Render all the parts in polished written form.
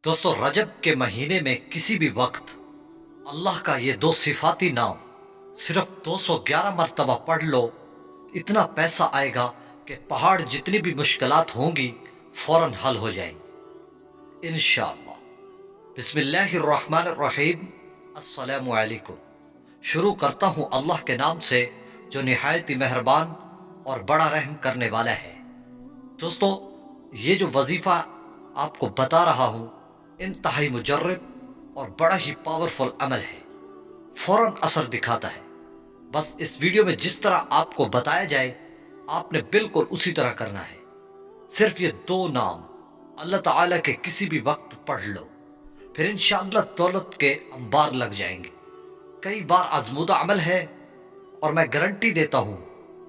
दोस्तों, रजब के महीने में किसी भी वक्त अल्लाह का ये दो सिफाती नाम सिर्फ 211 मरतबा पढ़ लो, इतना पैसा आएगा कि पहाड़ जितनी भी मुश्किलात होंगी फौरन हल हो जाएंगी इंशाअल्लाह। बिस्मिल्लाहिर्रहमानिर्रहीम। अस्सलामु अलैकुम। शुरू करता हूँ अल्लाह के नाम से जो निहायत ही मेहरबान और बड़ा रहम करने वाला है। दोस्तों, ये जो वजीफ़ा आपको बता रहा हूँ इंतहाई मुजर्रब और बड़ा ही पावरफुल अमल है, फौरन असर दिखाता है। बस इस वीडियो में जिस तरह आपको बताया जाए आपने बिल्कुल उसी तरह करना है। सिर्फ ये दो नाम अल्लाह ताला के किसी भी वक्त पढ़ लो, फिर इंशाअल्लाह दौलत के अंबार लग जाएंगे। कई बार आजमूदा अमल है और मैं गारंटी देता हूँ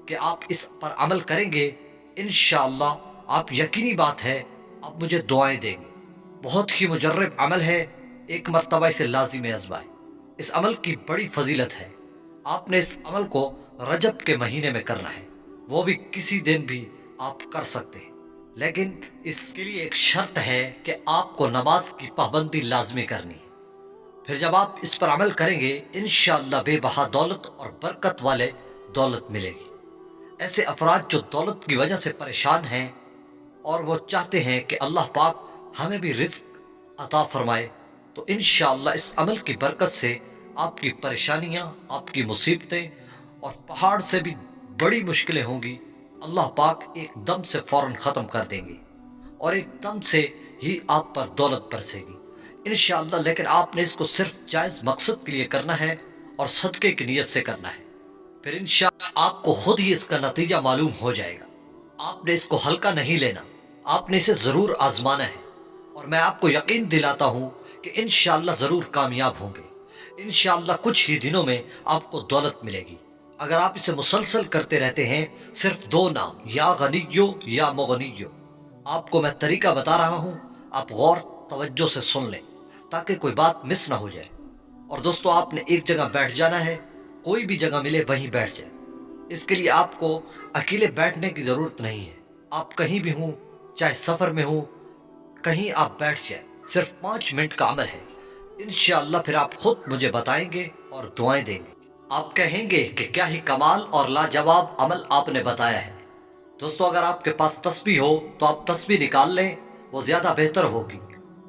कि आप इस पर अमल करेंगे इंशाअल्लाह, आप यकीनी बात है आप मुझे दुआएं देंगे। बहुत ही मुजर्रब अमल है, एक मरतबा इसे लाजिम आजमाएं। इस अमल की बड़ी फजीलत है। आपने इस अमल को रजब के महीने में करना है, वो भी किसी दिन भी आप कर सकते हैं, लेकिन इसके लिए एक शर्त है कि आपको नमाज की पाबंदी लाजमी करनी है। फिर जब आप इस पर अमल करेंगे इंशाअल्लाह बेबहा दौलत और बरकत वाले दौलत मिलेगी। ऐसे अफराद जो दौलत की वजह से परेशान हैं और वो चाहते हैं कि अल्लाह पाक हमें भी रिज्क अता फरमाए, तो इंशाअल्लाह इस अमल की बरकत से आपकी परेशानियां, आपकी मुसीबतें और पहाड़ से भी बड़ी मुश्किलें होंगी, अल्लाह पाक एकदम से फौरन ख़त्म कर देंगे और एकदम से ही आप पर दौलत बरसेगी इंशाअल्लाह। लेकिन आपने इसको सिर्फ जायज़ मकसद के लिए करना है और सदक़े की नीयत से करना है। फिर इंशाअल्लाह आपको खुद ही इसका नतीजा मालूम हो जाएगा। आपने इसको हल्का नहीं लेना, आपने इसे ज़रूर आजमाना है और मैं आपको यकीन दिलाता हूँ कि इंशाअल्लाह ज़रूर कामयाब होंगे। इंशाअल्लाह कुछ ही दिनों में आपको दौलत मिलेगी अगर आप इसे मुसलसल करते रहते हैं। सिर्फ दो नाम, या गनियो या मुगनियो। आपको मैं तरीका बता रहा हूँ, आप गौर तवज्जो से सुन लें ताकि कोई बात मिस ना हो जाए। और दोस्तों, आपने एक जगह बैठ जाना है, कोई भी जगह मिले वहीं बैठ जाए। इसके लिए आपको अकेले बैठने की ज़रूरत नहीं है। आप कहीं भी हों, चाहे सफ़र में हों, कहीं आप बैठ जाए। सिर्फ 5 मिनट का अमल है इंशाअल्लाह। फिर आप खुद मुझे बताएंगे और दुआएं देंगे। आप कहेंगे कि क्या ही कमाल और लाजवाब अमल आपने बताया है। दोस्तों, अगर आपके पास तस्बीह हो तो आप तस्बीह निकाल लें, वो ज़्यादा बेहतर होगी,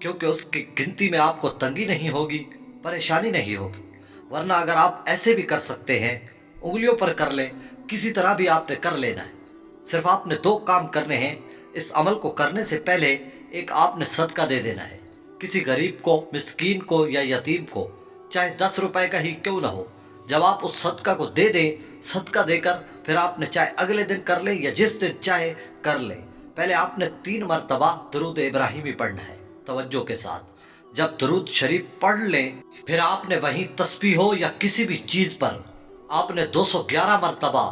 क्योंकि उसकी गिनती में आपको तंगी नहीं होगी, परेशानी नहीं होगी। वरना अगर आप ऐसे भी कर सकते हैं, उंगलियों पर कर लें, किसी तरह भी आपने कर लेना है। सिर्फ आपने 2 काम करने हैं। इस अमल को करने से पहले एक आपने सदका दे देना है किसी गरीब को, मिस्कीन को या यतीम को, चाहे 10 रुपए का ही क्यों ना हो। जब आप उस सदका को दे दें, सदका देकर फिर आपने चाहे अगले दिन कर लें या जिस दिन चाहे कर लें, पहले आपने 3 मरतबा दरूद इब्राहिमी पढ़ना है तवज्जो के साथ। जब दरूद शरीफ पढ़ लें, फिर आपने वहीं तस्बीह हो या किसी भी चीज़ पर आपने 211 मरतबा,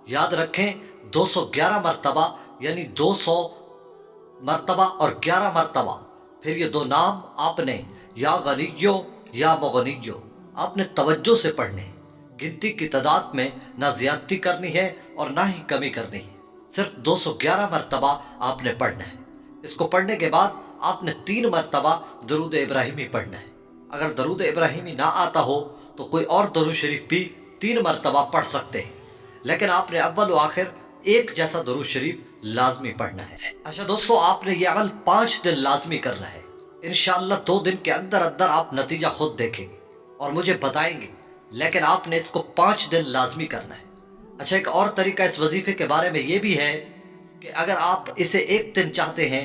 याद रखें 211 मरतबा, यानी 200 मरतबा और 11 मरतबा। फिर ये 2 नाम आपने या गनियो या मुगनियो आपने तवज्जो से पढ़ने हैं। गिनती की तादाद में ना ज़्यादती करनी है और ना ही कमी करनी है। सिर्फ 211 मरतबा आपने पढ़ना है। इसको पढ़ने के बाद आपने 3 मरतबा दरूद इब्राहिमी पढ़ना है। अगर दरूद इब्राहिमी ना आता हो तो कोई और दरूद शरीफ भी 3 मरतबा पढ़ सकते हैं, लेकिन आपने अव्वल व आखिर एक जैसा दरूद शरीफ लाजमी पढ़ना है। अच्छा दोस्तों, आपने ये अमल 5 दिन लाजमी करना है। इंशाअल्लाह 2 दिन के अंदर अंदर आप नतीजा खुद देखेंगे और मुझे बताएंगे, लेकिन आपने इसको 5 दिन लाजमी करना है। अच्छा, एक और तरीका इस वजीफे के बारे में ये भी है कि अगर आप इसे एक दिन चाहते हैं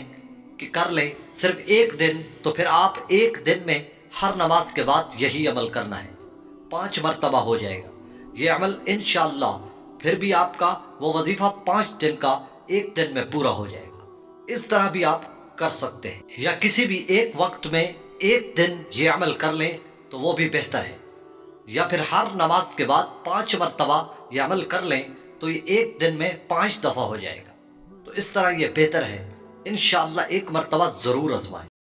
कि कर लें, सिर्फ एक दिन, तो फिर आप एक दिन में हर नमाज के बाद यही अमल करना है। 5 मरतबा हो जाएगा ये अमल इंशाअल्लाह। फिर भी आपका वो वजीफा 5 दिन का एक दिन में पूरा हो जाएगा। इस तरह भी आप कर सकते हैं, या किसी भी एक वक्त में एक दिन ये अमल कर लें तो वो भी बेहतर है, या फिर हर नमाज के बाद 5 मरतबा ये अमल कर लें तो ये एक दिन में 5 दफ़ा हो जाएगा। तो इस तरह ये बेहतर है। इंशाअल्लाह एक मरतबा ज़रूर आजमाएं।